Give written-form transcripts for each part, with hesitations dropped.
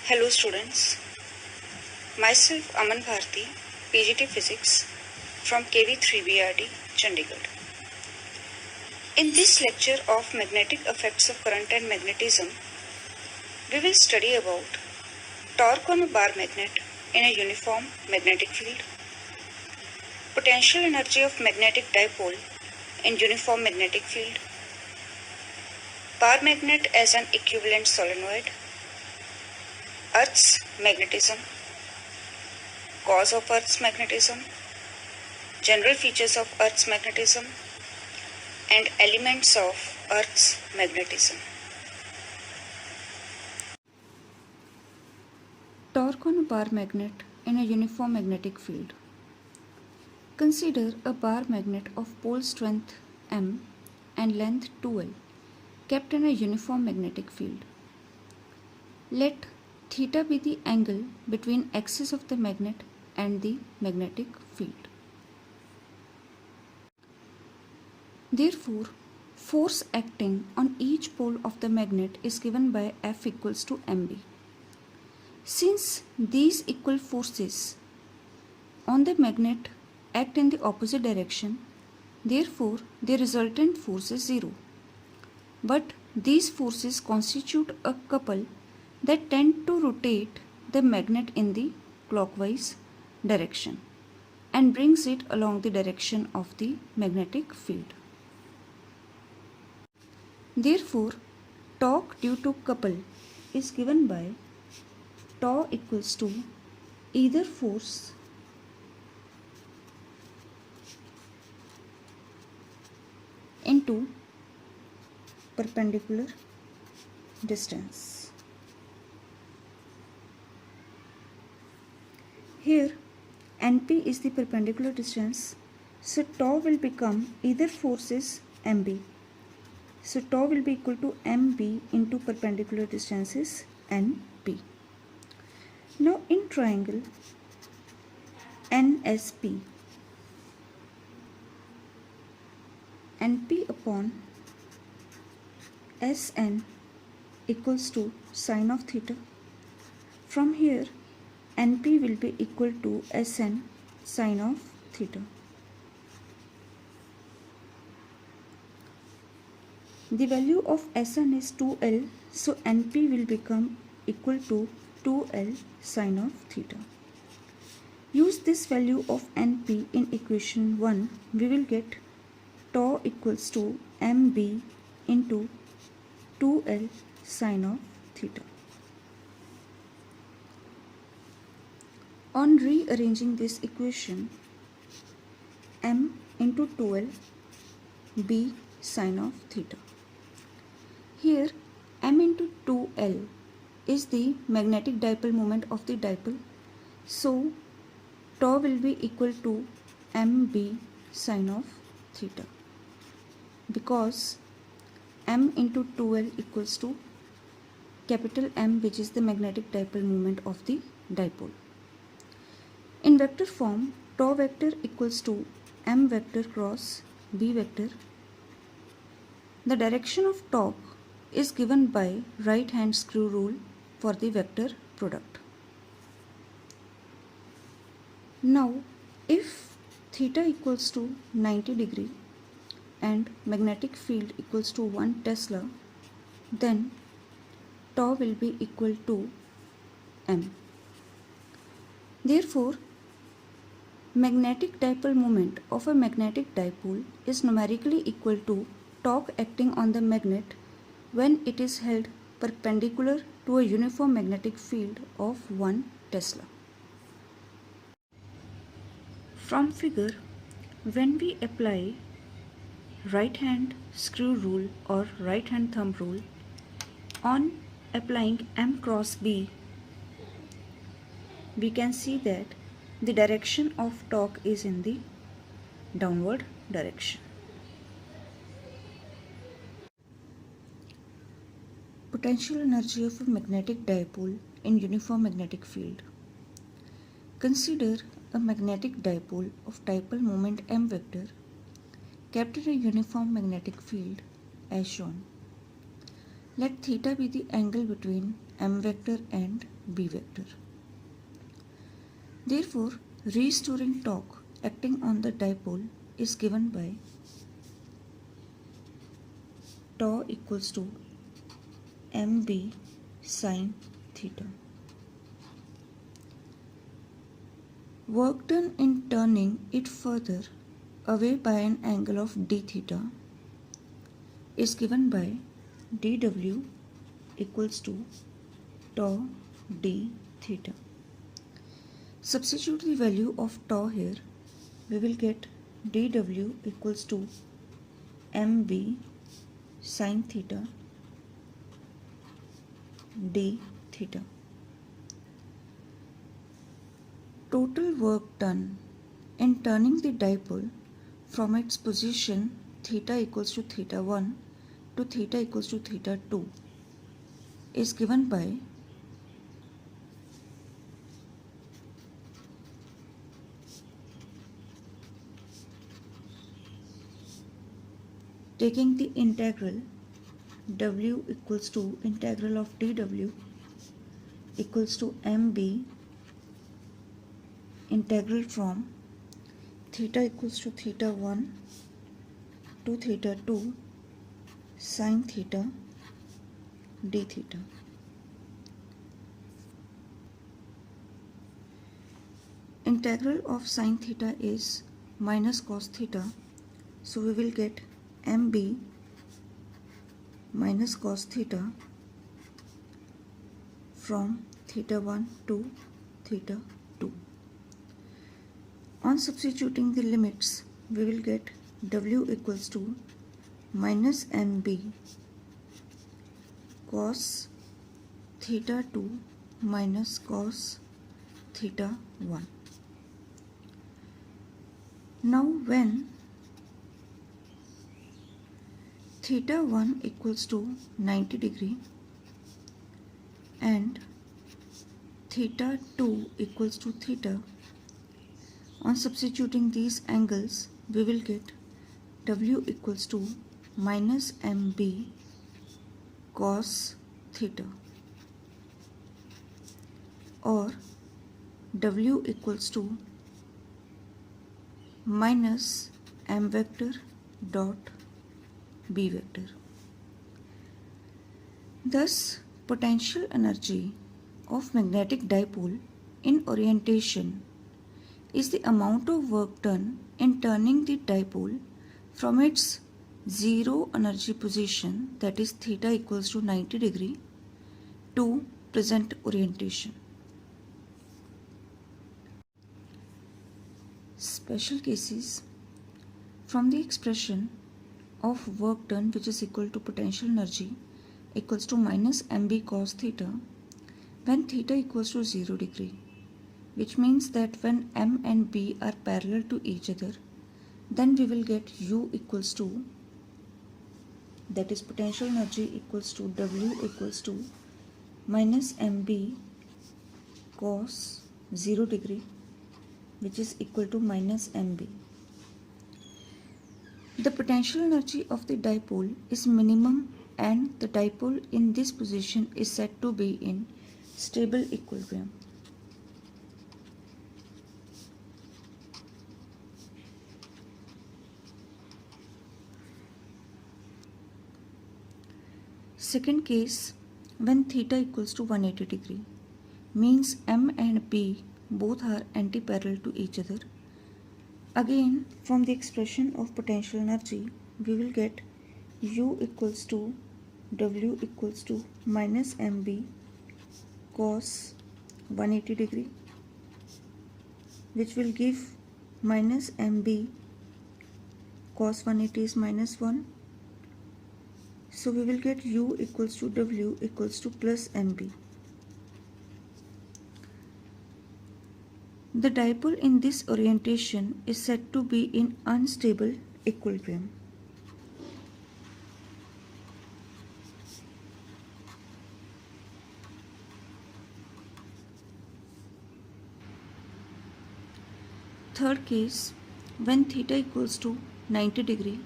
Hello students, myself Aman Bharti, PGT Physics from KV3BRD, Chandigarh. In this lecture of magnetic effects of current and magnetism, we will study about torque on a bar magnet in a uniform magnetic field, potential energy of magnetic dipole in uniform magnetic field, bar magnet as an equivalent solenoid, Earth's magnetism, cause of Earth's magnetism, general features of Earth's magnetism, and elements of Earth's magnetism. Torque on a bar magnet in a uniform magnetic field. Consider a bar magnet of pole strength M and length 2L kept in a uniform magnetic field. Let theta be the angle between axis of the magnet and the magnetic field. Therefore, force acting on each pole of the magnet is given by F equals to mb. Since these equal forces on the magnet act in the opposite direction, therefore the resultant force is zero. But these forces constitute a couple that tend to rotate the magnet in the clockwise direction and brings it along the direction of the magnetic field. Therefore, torque due to couple is given by tau equals to either force into perpendicular distance. Here NP is the perpendicular distance, so tau will become either forces mb. So tau will be equal to mb into perpendicular distances np. Now in triangle NSP, NP upon Sn equals to sine of theta. From here NP will be equal to Sn sine of theta. The value of Sn is 2L, so NP will become equal to 2L sine of theta. Use this value of NP in equation 1, we will get tau equals to mb into 2L sine of theta. On rearranging this equation, m into 2L b sine of theta. Here m into 2L is the magnetic dipole moment of the dipole, so tau will be equal to mb sine of theta, because m into 2L equals to capital M, which is the magnetic dipole moment of the dipole. In vector form, tau vector equals to m vector cross b vector. The direction of torque is given by right hand screw rule for the vector product. Now, if theta equals to 90 degree and magnetic field equals to 1 Tesla, then tau will be equal to m. Therefore, magnetic dipole moment of a magnetic dipole is numerically equal to torque acting on the magnet when it is held perpendicular to a uniform magnetic field of 1 Tesla. From figure, when we apply right hand screw rule or right hand thumb rule on applying m cross b, we can see that the direction of torque is in the downward direction. Potential energy of a magnetic dipole in uniform magnetic field. Consider a magnetic dipole of dipole moment m vector kept in a uniform magnetic field as shown. Let theta be the angle between m vector and B vector. Therefore, restoring torque acting on the dipole is given by tau equals to mb sine theta. Work done in turning it further away by an angle of d theta is given by dw equals to tau d theta. Substitute the value of tau here. We will get dw equals to mb sine theta d theta. Total work done in turning the dipole from its position theta equals to theta 1 to theta equals to theta 2 is given by taking the integral w equals to integral of dw equals to mb integral from theta equals to theta 1 to theta 2 sine theta d theta. Integral of sine theta is minus cos theta, so we will get mb minus cos theta from theta 1 to theta 2. On substituting the limits, we will get w equals to minus mb cos theta 2 minus cos theta 1. Now when theta 1 equals to 90 degree and theta 2 equals to theta, on substituting these angles, we will get w equals to minus mb cos theta or w equals to minus m vector dot b vector. Thus, potential energy of magnetic dipole in orientation is the amount of work done in turning the dipole from its zero energy position, that is theta equals to 90 degree, to present orientation. Special cases: from the expression of work done which is equal to potential energy equals to minus mb cos theta when theta equals to 0 degree, which means that when m and b are parallel to each other, then we will get u equals to, that is potential energy equals to w equals to minus mb cos 0 degree, which is equal to minus mb. The potential energy of the dipole is minimum and the dipole in this position is said to be in stable equilibrium. Second case, when theta equals to 180 degree, means m and b both are anti-parallel to each other. Again, from the expression of potential energy, we will get u equals to w equals to minus mb cos 180 degree, which will give minus mb cos 180 is minus 1. So we will get u equals to w equals to plus mb. The dipole in this orientation is said to be in unstable equilibrium. Third case, when theta equals to 90 degree,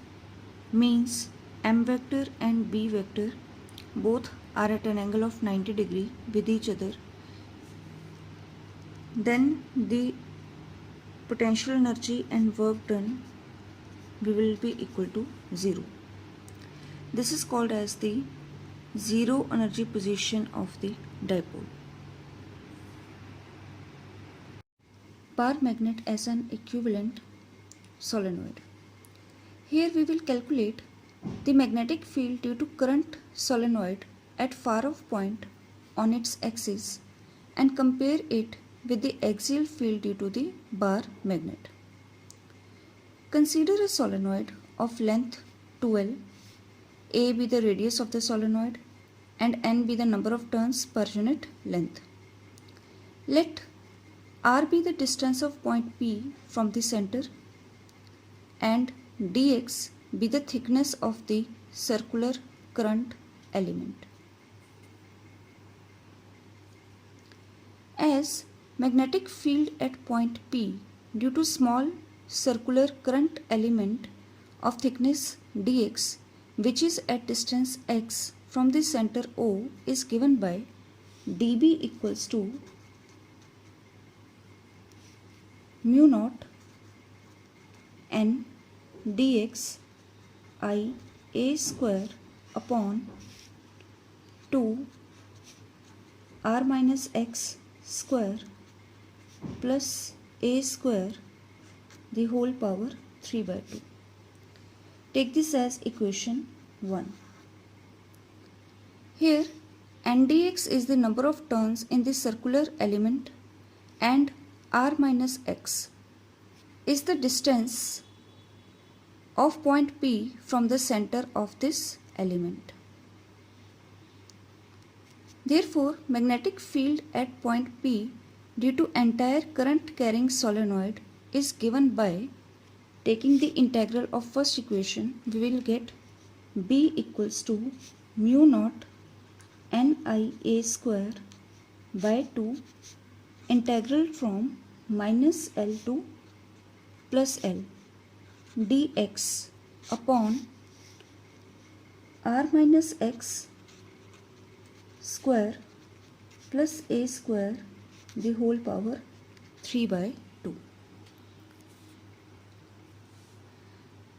means m vector and b vector both are at an angle of 90 degree with each other, then the potential energy and work done will be equal to 0. This is called as the zero energy position of the dipole. Bar magnet as an equivalent solenoid. Here we will calculate the magnetic field due to current solenoid at far off point on its axis and compare it with the axial field due to the bar magnet. Consider a solenoid of length 2L, A be the radius of the solenoid and N be the number of turns per unit length. Let R be the distance of point P from the center and dx be the thickness of the circular current element. As magnetic field at point P due to small circular current element of thickness dx, which is at distance x from the center O, is given by dB equals to mu naught n dx I a square upon 2 r minus x square plus a square the whole power 3 by 2. Take this as equation 1. Here n dx is the number of turns in the circular element and r minus x is the distance of point P from the center of this element. Therefore, magnetic field at point P due to entire current carrying solenoid is given by taking the integral of first equation. We will get B equals to mu naught NIA square by 2 integral from minus L to plus L dx upon r minus x square plus a square the whole power 3 by 2.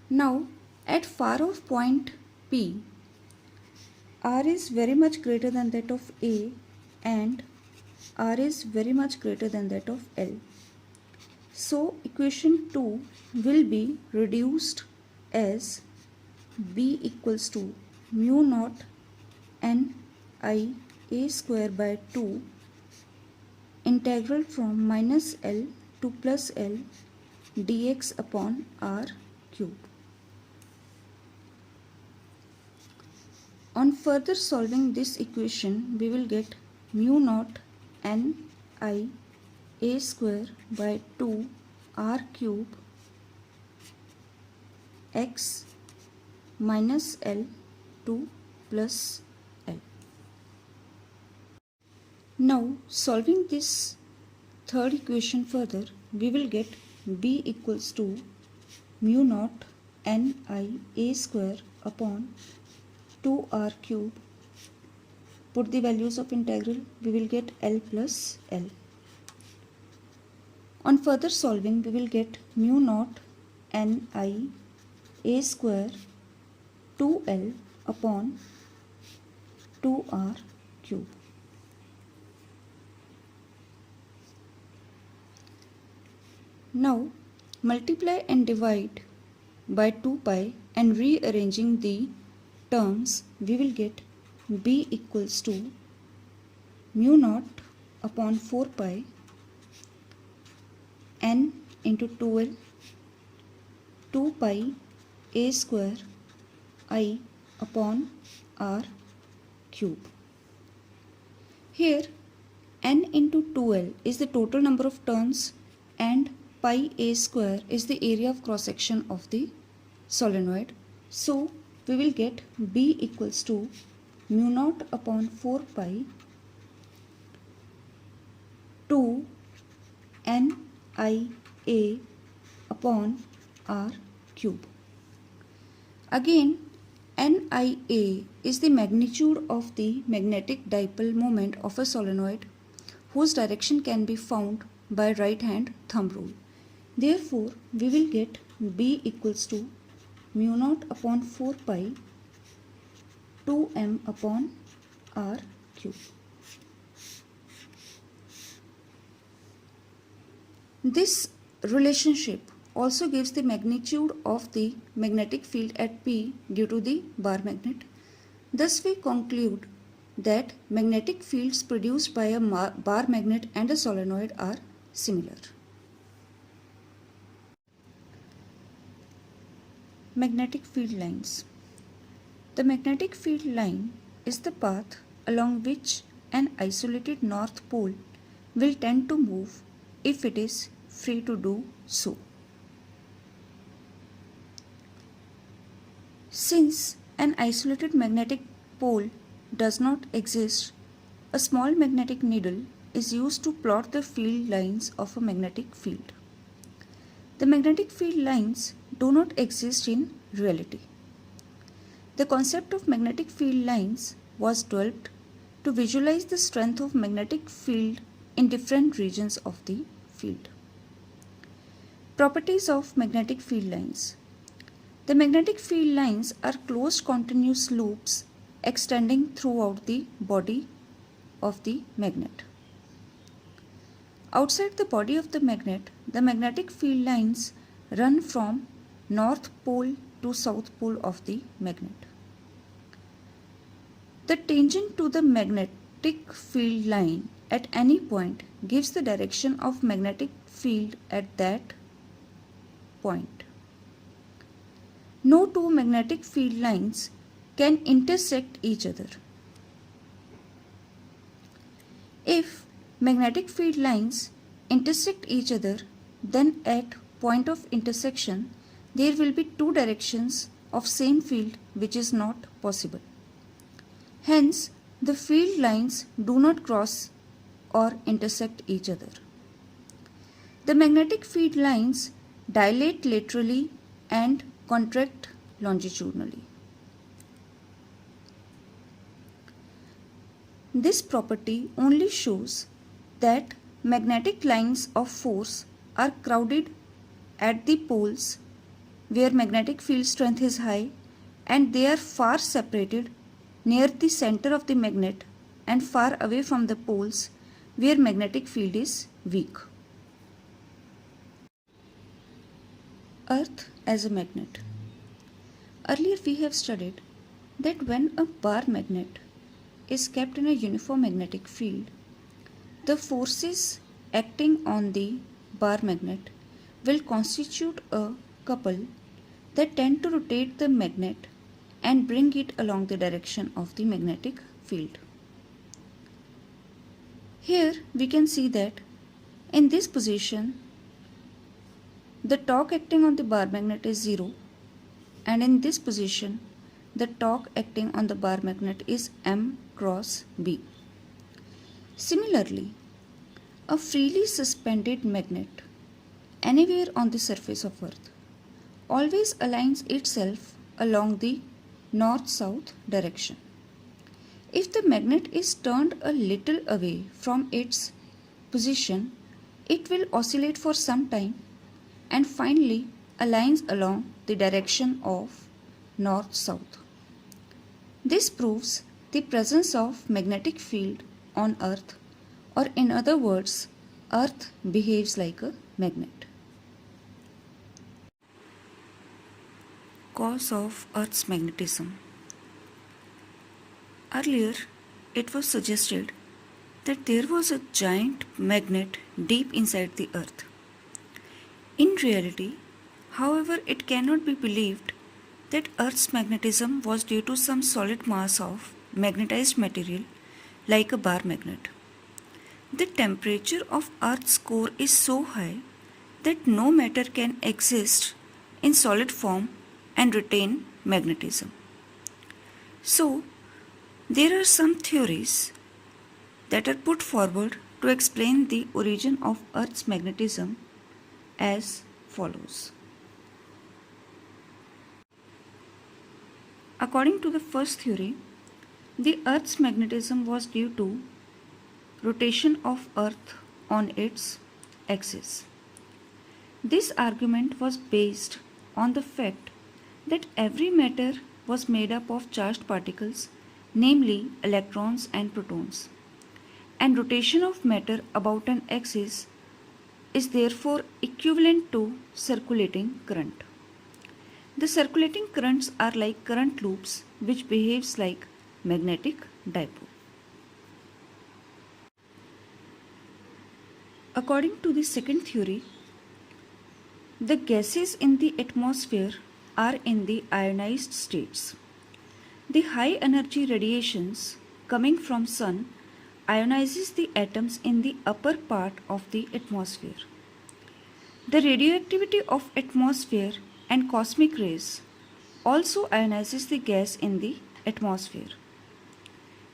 Now at far off point P, r is very much greater than that of A and r is very much greater than that of L. So equation 2 will be reduced as B equals to mu naught n I a square by 2 integral from minus L to plus L dx upon r cube. On further solving this equation, we will get mu naught n I a square by 2 r cube x minus L to plus L. Now solving this third equation further, we will get B equals to mu naught n I a square upon 2 r cube. Put the values of integral, we will get L plus L. On further solving, we will get mu naught n I a square 2L upon 2r cube. Now multiply and divide by 2 pi and rearranging the terms, we will get B equals to mu naught upon 4 pi n into 2L 2 pi a square I upon r cube. Here n into 2L is the total number of turns and pi a square is the area of cross section of the solenoid. So we will get B equals to mu naught upon 4 pi 2 n I a upon r cube. Again, NIA is the magnitude of the magnetic dipole moment of a solenoid whose direction can be found by right hand thumb rule. Therefore, we will get B equals to mu naught upon 4 pi 2m upon r cube. This relationship also gives the magnitude of the magnetic field at P due to the bar magnet. Thus we conclude that magnetic fields produced by a bar magnet and a solenoid are similar. Magnetic field lines. The magnetic field line is the path along which an isolated north pole will tend to move if it is free to do so. Since an isolated magnetic pole does not exist, a small magnetic needle is used to plot the field lines of a magnetic field. The magnetic field lines do not exist in reality. The concept of magnetic field lines was developed to visualize the strength of magnetic field in different regions of the field. Properties of magnetic field lines. The magnetic field lines are closed continuous loops extending throughout the body of the magnet. Outside the body of the magnetic field lines run from north pole to south pole of the magnet. The tangent to the magnetic field line at any point gives the direction of magnetic field at that point. No two magnetic field lines can intersect each other. If magnetic field lines intersect each other, then at point of intersection there will be two directions of same field, which is not possible. Hence, the field lines do not cross or intersect each other. The magnetic field lines dilate laterally and contract longitudinally. This property only shows that magnetic lines of force are crowded at the poles where magnetic field strength is high, and they are far separated near the center of the magnet and far away from the poles where magnetic field is weak. Earth as a magnet. Earlier we have studied that when a bar magnet is kept in a uniform magnetic field, the forces acting on the bar magnet will constitute a couple that tend to rotate the magnet and bring it along the direction of the magnetic field. Here we can see that in this position the torque acting on the bar magnet is 0, and in this position the torque acting on the bar magnet is M cross B. Similarly, a freely suspended magnet anywhere on the surface of Earth always aligns itself along the north-south direction. If the magnet is turned a little away from its position, it will oscillate for some time and finally aligns along the direction of north-south. This proves the presence of magnetic field on Earth, or in other words, Earth behaves like a magnet. Cause of Earth's magnetism. Earlier, it was suggested that there was a giant magnet deep inside the Earth. In reality, however, it cannot be believed that Earth's magnetism was due to some solid mass of magnetized material like a bar magnet. The temperature of Earth's core is so high that no matter can exist in solid form and retain magnetism. So, there are some theories that are put forward to explain the origin of Earth's magnetism as follows. According to the first theory, the Earth's magnetism was due to rotation of Earth on its axis. This argument was based on the fact that every matter was made up of charged particles, namely electrons and protons, and rotation of matter about an axis is therefore equivalent to circulating current. The circulating currents are like current loops which behaves like magnetic dipole. According to the second theory, the gases in the atmosphere are in the ionized states. The high energy radiations coming from sun ionizes the atoms in the upper part of the atmosphere. The radioactivity of atmosphere and cosmic rays also ionizes the gas in the atmosphere.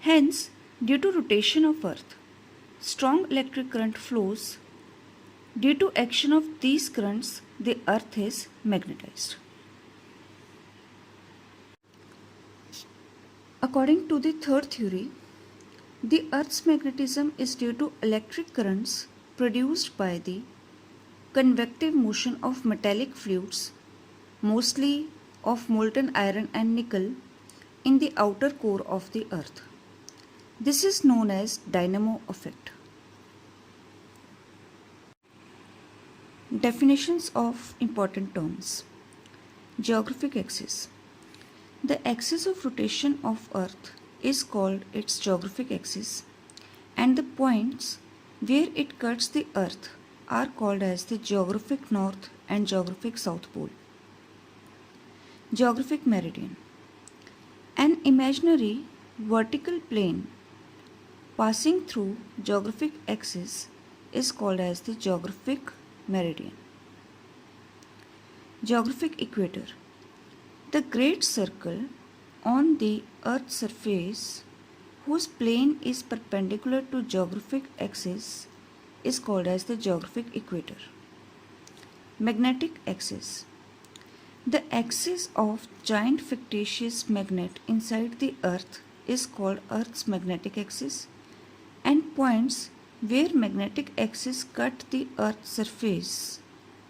Hence, due to rotation of earth, strong electric current flows. Due to action of these currents, the earth is magnetized. According to the third theory, the earth's magnetism is due to electric currents produced by the convective motion of metallic fluids, mostly of molten iron and nickel, in the outer core of the earth. This is known as dynamo effect. Definitions of important terms. Geographic axis. The axis of rotation of earth is called its geographic axis, and the points where it cuts the earth are called as the geographic north and geographic south pole. Geographic meridian. An imaginary vertical plane passing through geographic axis is called as the geographic meridian. Geographic equator. The great circle on the earth's surface whose plane is perpendicular to geographic axis is called as the geographic equator. Magnetic axis. The axis of giant fictitious magnet inside the earth is called Earth's magnetic axis, and points where magnetic axis cut the earth's surface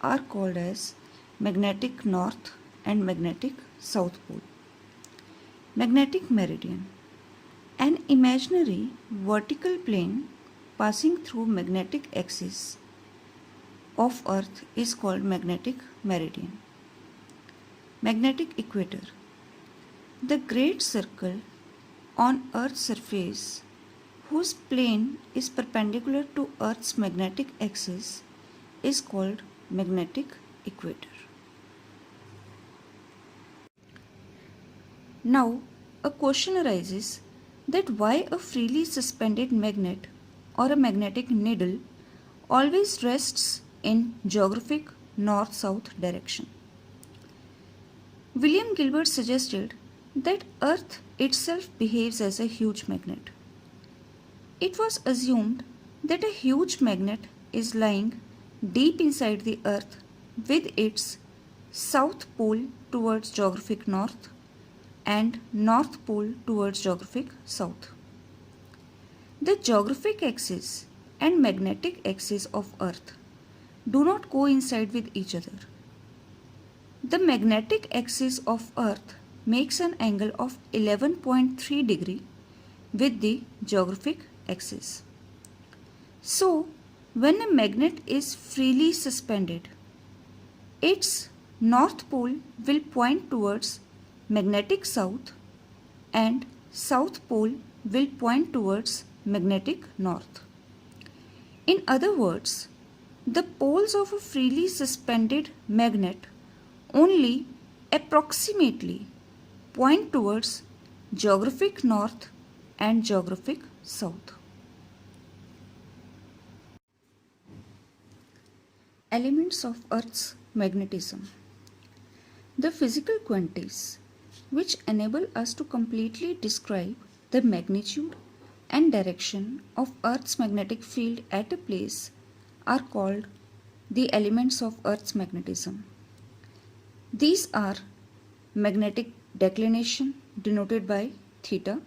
are called as magnetic north and magnetic south pole. Magnetic meridian. An imaginary vertical plane passing through magnetic axis of earth is called magnetic meridian. Magnetic equator. The great circle on earth's surface whose plane is perpendicular to earth's magnetic axis is called magnetic equator. Now, a question arises that why a freely suspended magnet or a magnetic needle always rests in geographic north-south direction. William Gilbert suggested that Earth itself behaves as a huge magnet. It was assumed that a huge magnet is lying deep inside the Earth with its south pole towards geographic north and north pole towards geographic south. The geographic axis and magnetic axis of Earth do not coincide with each other. The magnetic axis of Earth makes an angle of 11.3 degree with the geographic axis. So, when a magnet is freely suspended, its north pole will point towards magnetic south and south pole will point towards magnetic north. In other words, the poles of a freely suspended magnet only approximately point towards geographic north and geographic south. Elements of Earth's magnetism. The physical quantities which enable us to completely describe the magnitude and direction of Earth's magnetic field at a place are called the elements of Earth's magnetism. These are magnetic declination denoted by theta,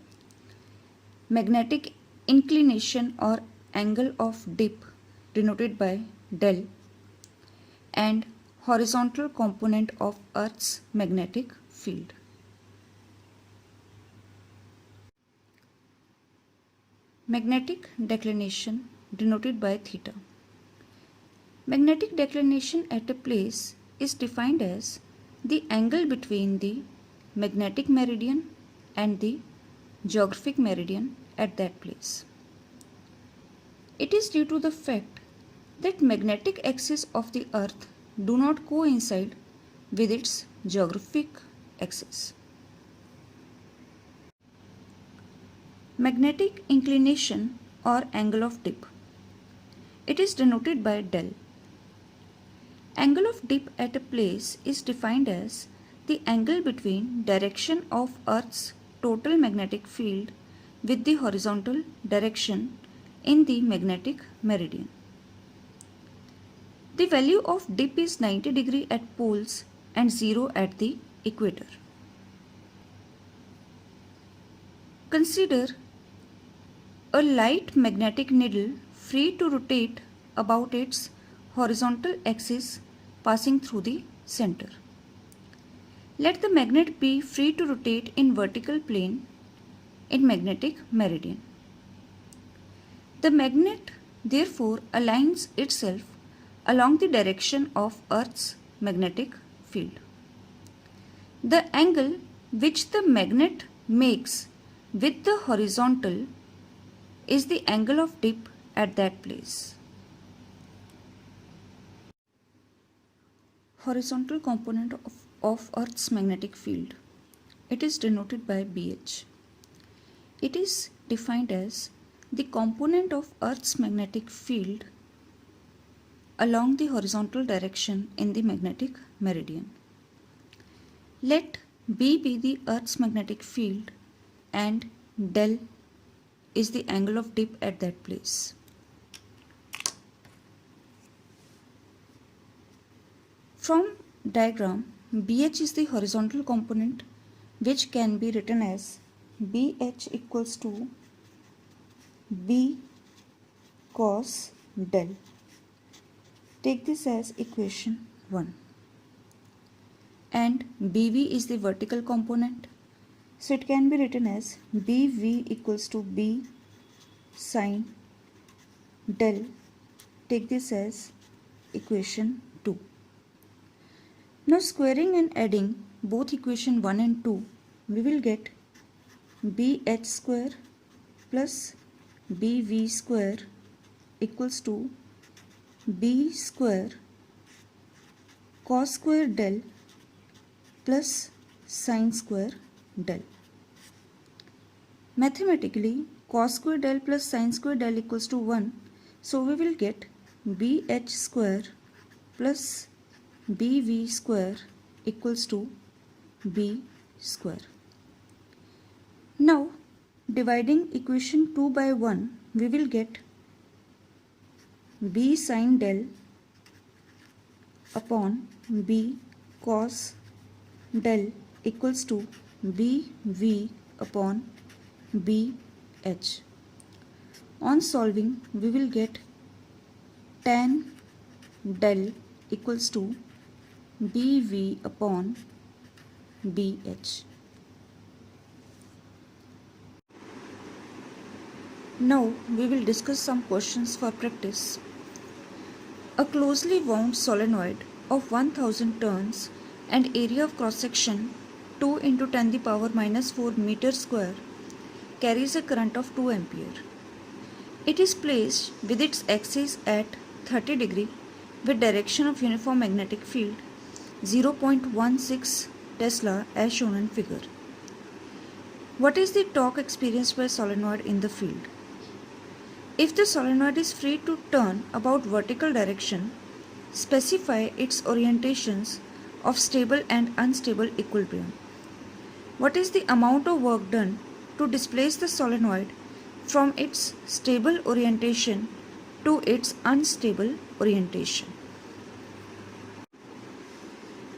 magnetic inclination or angle of dip denoted by del and horizontal component of Earth's magnetic field. Magnetic declination denoted by theta. Magnetic declination at a place is defined as the angle between the magnetic meridian and the geographic meridian at that place. It is due to the fact that magnetic axis of the Earth do not coincide with its geographic axis. Magnetic inclination or angle of dip. It is denoted by del. Angle of dip at a place is defined as the angle between direction of Earth's total magnetic field with the horizontal direction in the magnetic meridian. The value of dip is 90 degree at poles and 0 at the equator. Consider a light magnetic needle free to rotate about its horizontal axis passing through the center. Let the magnet be free to rotate in vertical plane in magnetic meridian. The magnet therefore aligns itself along the direction of Earth's magnetic field. The angle which the magnet makes with the horizontal is the angle of dip at that place. Horizontal component of Earth's magnetic field. It is denoted by BH. It is defined as the component of Earth's magnetic field along the horizontal direction in the magnetic meridian. Let B be the Earth's magnetic field and del is the angle of dip at that place. From diagram, BH is the horizontal component which can be written as BH equals to B cos del. Take this as equation 1. And BV is the vertical component. So it can be written as BV equals to B sin del. Take this as equation 2. Now squaring and adding both equation 1 and 2, we will get BH square plus BV square equals to B square cos square del plus sin square del. Mathematically, cos square del plus sin square del equals to 1. So we will get BH square plus BV square equals to B square. Now, dividing equation 2 by 1, we will get B sin del upon B cos del equals to BV upon BH. On solving, we will get tan del equals to BV upon BH. Now we will discuss some questions for practice. A closely wound solenoid of 1000 turns and area of cross section 2 into 10 the power minus 4 meter square carries a current of 2 ampere. It is placed with its axis at 30 degree with direction of uniform magnetic field 0.16 Tesla as shown in figure. What is the torque experienced by solenoid in the field? If the solenoid is free to turn about vertical direction, specify its orientations of stable and unstable equilibrium. What is the amount of work done to displace the solenoid from its stable orientation to its unstable orientation?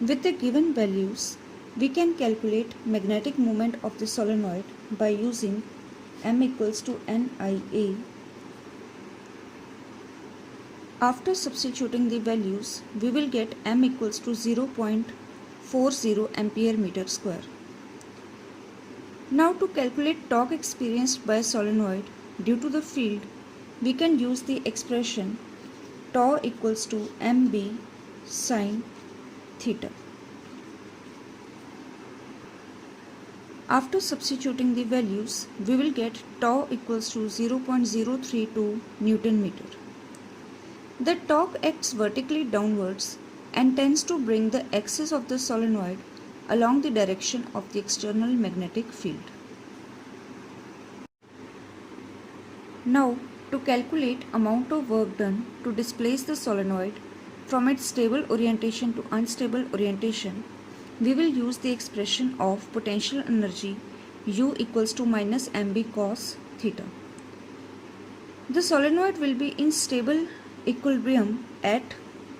With the given values, we can calculate magnetic moment of the solenoid by using M equals to NIA After substituting the values, we will get m equals to 0.40 ampere meter square. Now to calculate torque experienced by a solenoid due to the field, we can use the expression tau equals to mb sine theta. After substituting the values, we will get tau equals to 0.032 Newton meter. The torque acts vertically downwards and tends to bring the axis of the solenoid along the direction of the external magnetic field. Now, to calculate amount of work done to displace the solenoid from its stable orientation to unstable orientation, we will use the expression of potential energy U equals to minus mb cos theta. The solenoid will be in stable equilibrium at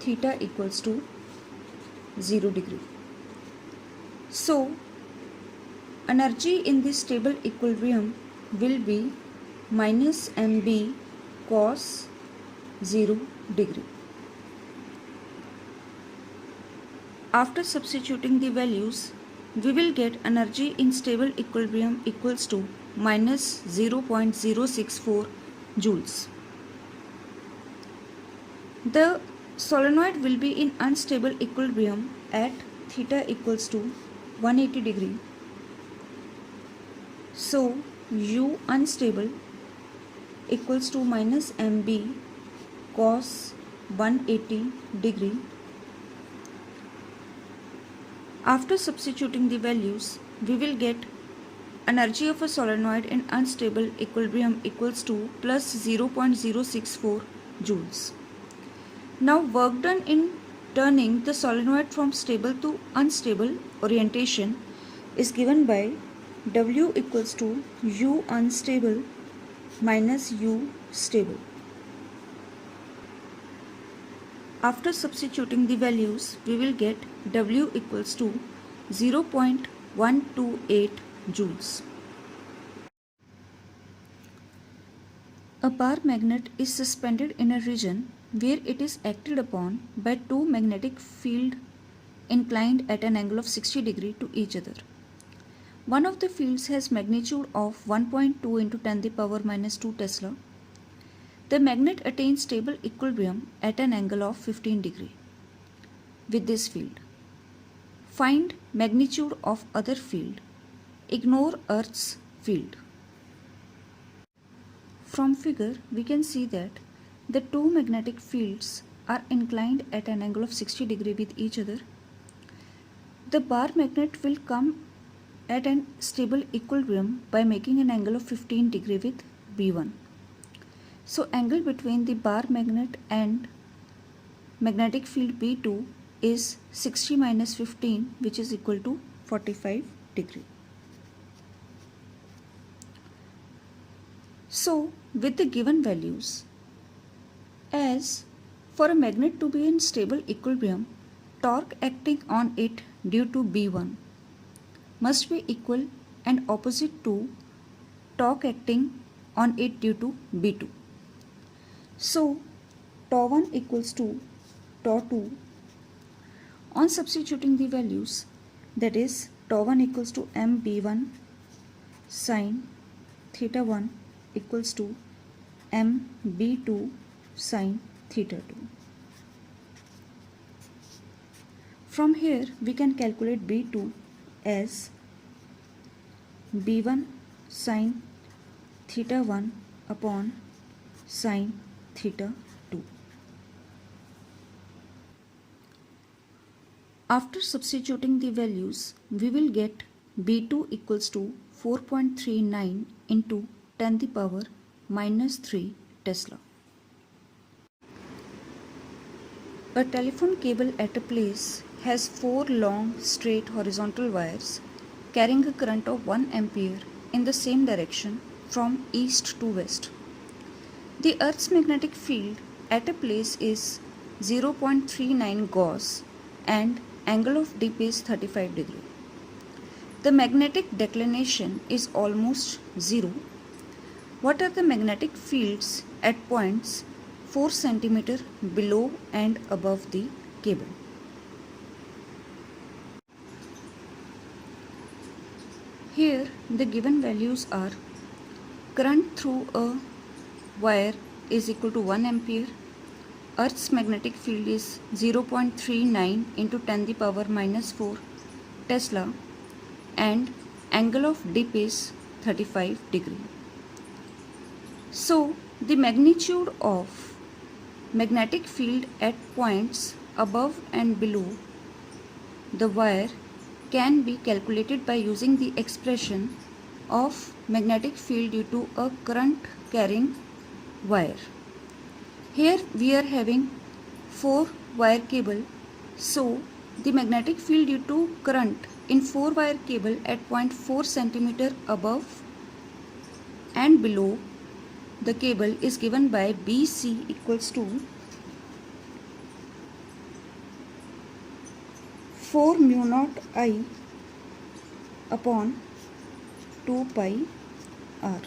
theta equals to 0 degree. So, energy in this stable equilibrium will be minus mb cos 0 degree. After substituting the values, we will get energy in stable equilibrium equals to minus 0.064 joules. The solenoid will be in unstable equilibrium at theta equals to 180 degree. So, U unstable equals to minus mb cos 180 degree. After substituting the values, we will get energy of a solenoid in unstable equilibrium equals to plus 0.064 joules. Now work done in turning the solenoid from stable to unstable orientation is given by W equals to U unstable minus U stable. After substituting the values, we will get W equals to 0.128 joules. A bar magnet is suspended in a region where it is acted upon by two magnetic fields inclined at an angle of 60 degree to each other. One of the fields has magnitude of 1.2 into 10 the power minus 2 Tesla. The magnet attains stable equilibrium at an angle of 15 degree with this field. Find magnitude of other field. Ignore Earth's field. From figure, we can see that the two magnetic fields are inclined at an angle of 60 degree with each other. The bar magnet will come at an stable equilibrium by making an angle of 15 degree with B1. So angle between the bar magnet and magnetic field B2 is 60 minus 15, which is equal to 45 degree. So with the given values, as for a magnet to be in stable equilibrium, torque acting on it due to B1 must be equal and opposite to torque acting on it due to B2. So tau 1 equals to tau 2. On substituting the values, that is tau 1 equals to mb1 sine theta 1 equals to mb2 sine theta 2. From here we can calculate B2 as b1 sine theta 1 upon sine theta 2. After substituting the values, we will get B2 equals to 4.39 into 10 the power minus 3 Tesla. A telephone cable at a place has 4 long straight horizontal wires carrying a current of 1 ampere in the same direction from east to west. The Earth's magnetic field at a place is 0.39 Gauss and angle of dip is 35 degree. The magnetic declination is almost zero. What are the magnetic fields at points 4 centimeter below and above the cable. Here the given values are: current through a wire is equal to 1 ampere, Earth's magnetic field is 0.39 into 10 the power minus 4 Tesla, and angle of dip is 35 degree. So the magnitude of magnetic field at points above and below the wire can be calculated by using the expression of magnetic field due to a current carrying wire. Here we are having 4 wire cable, so the magnetic field due to current in 4 wire cable at point 4 centimeter above and below the cable is given by BC equals to 4 mu naught I upon 2 pi r.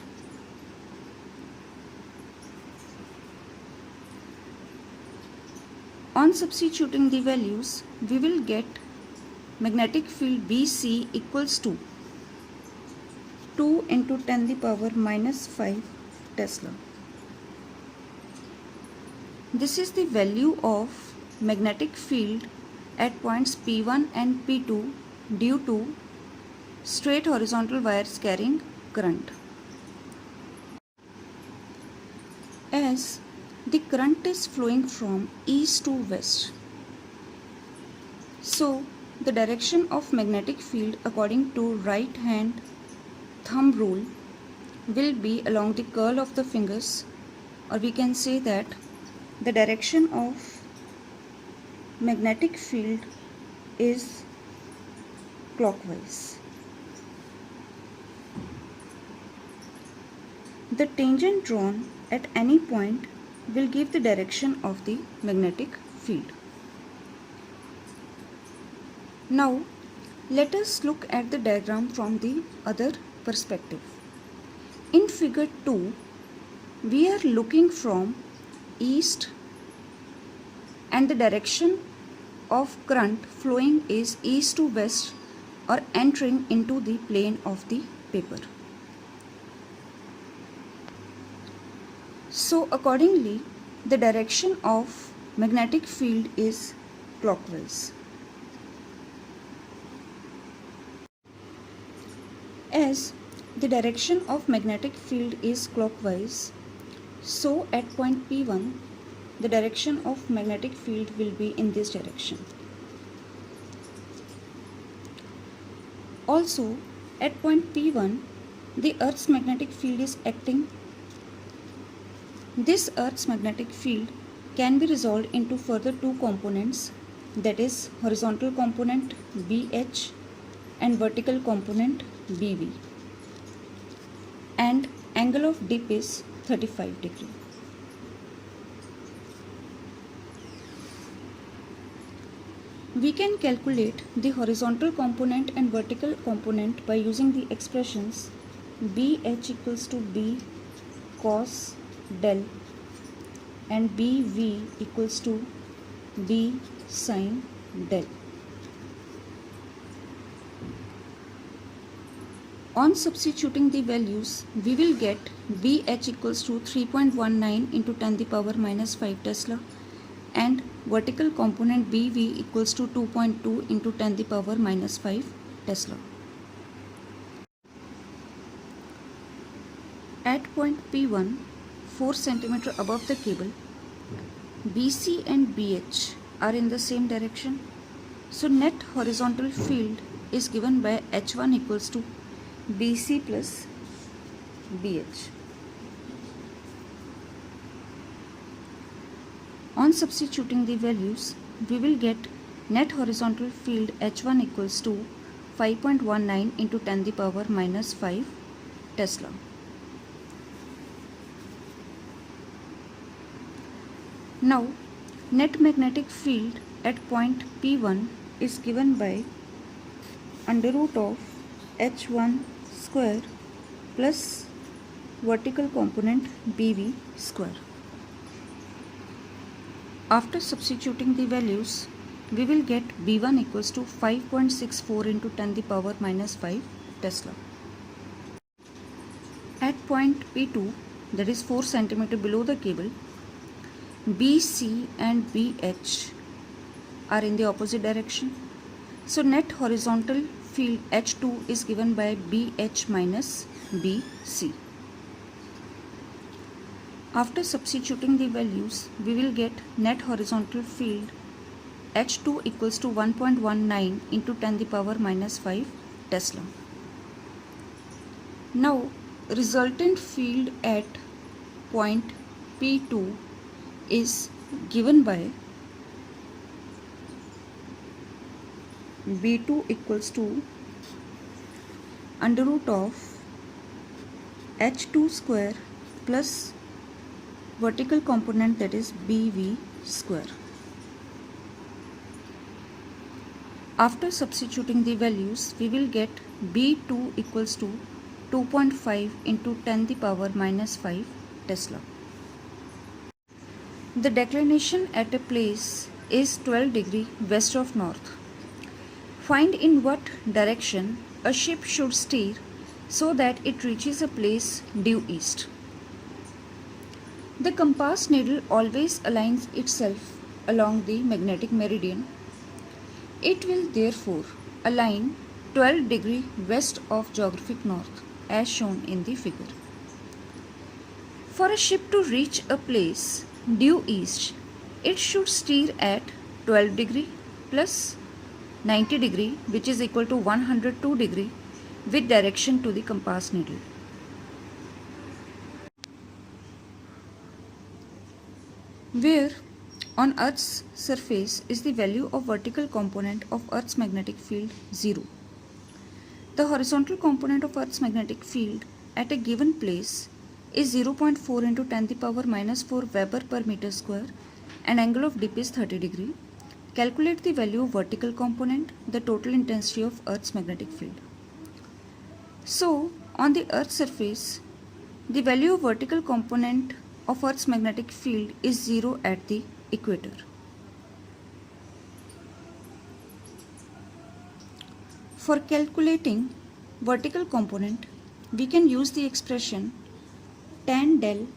On substituting the values, we will get magnetic field BC equals to 2 into 10 the power minus 5 Tesla. This is the value of magnetic field at points P1 and P2 due to straight horizontal wires carrying current. As the current is flowing from east to west, so the direction of magnetic field according to right hand thumb rule will be along the curl of the fingers, or we can say that the direction of magnetic field is clockwise. The tangent drawn at any point will give the direction of the magnetic field. Now let us look at the diagram from the other perspective. In figure 2, we are looking from east and the direction of current flowing is east to west or entering into the plane of the paper. So accordingly, the direction of magnetic field is clockwise. As the direction of magnetic field is clockwise, so at point P1, the direction of magnetic field will be in this direction. Also, at point P1, the Earth's magnetic field is acting. This Earth's magnetic field can be resolved into further two components, that is horizontal component BH and vertical component BV, and angle of dip is 35 degree. We can calculate the horizontal component and vertical component by using the expressions BH equals to B cos del and BV equals to B sin del. On substituting the values, we will get BH equals to 3.19 into 10 the power minus 5 Tesla and vertical component BV equals to 2.2 into 10 the power minus 5 Tesla. At point P1, 4 centimeter above the cable, BC and BH are in the same direction. So net horizontal field is given by H1 equals to BC plus BH. On substituting the values, we will get net horizontal field H1 equals to 5.19 into 10 the power minus 5 Tesla. Now, net magnetic field at point P1 is given by under root of H1 square plus vertical component BV square. After substituting the values, we will get B1 equals to 5.64 into 10 the power minus 5 Tesla. At point P2, that is 4 cm below the cable, BC and BH are in the opposite direction. So net horizontal field H2 is given by BH minus BC. After substituting the values, we will get net horizontal field H2 equals to 1.19 into 10 the power minus 5 Tesla. Now, resultant field at point P2 is given by B2 equals to under root of H2 square plus vertical component, that is BV square. After substituting the values, we will get B2 equals to 2.5 into 10 the power minus 5 Tesla. The declination at a place is 12 degree west of north. Find in what direction a ship should steer so that it reaches a place due east. The compass needle always aligns itself along the magnetic meridian. It will therefore align 12 degree west of geographic north as shown in the figure. For a ship to reach a place due east, it should steer at 12 degree plus 90 degree, which is equal to 102 degree with direction to the compass needle. Where on Earth's surface is the value of vertical component of Earth's magnetic field 0. The horizontal component of Earth's magnetic field at a given place is 0.4 into 10 the power minus 4 Weber per meter square and angle of dip is 30 degree. Calculate the value of vertical component, the total intensity of Earth's magnetic field. So, on the Earth's surface, the value of vertical component of Earth's magnetic field is 0 at the equator. For calculating vertical component, we can use the expression tan del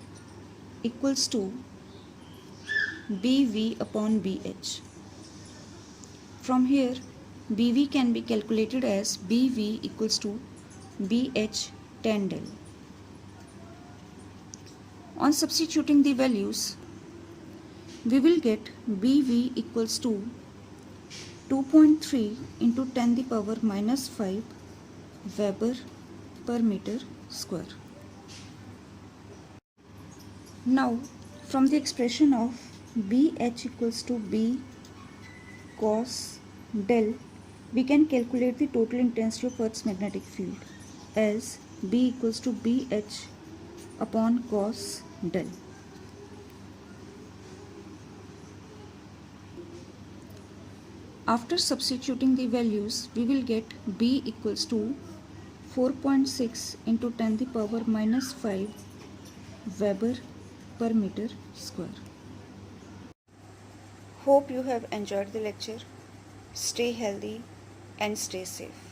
equals to BV upon BH. From here, BV can be calculated as BV equals to BH tan del. On substituting the values, we will get BV equals to 2.3 into 10 the power minus 5 Weber per meter square. Now, from the expression of BH equals to B cos del, we can calculate the total intensity of Earth's magnetic field as B equals to BH upon cos del. After substituting the values, we will get B equals to 4.6 into 10 the power minus 5 Weber per meter square. Hope you have enjoyed the lecture. Stay healthy and stay safe.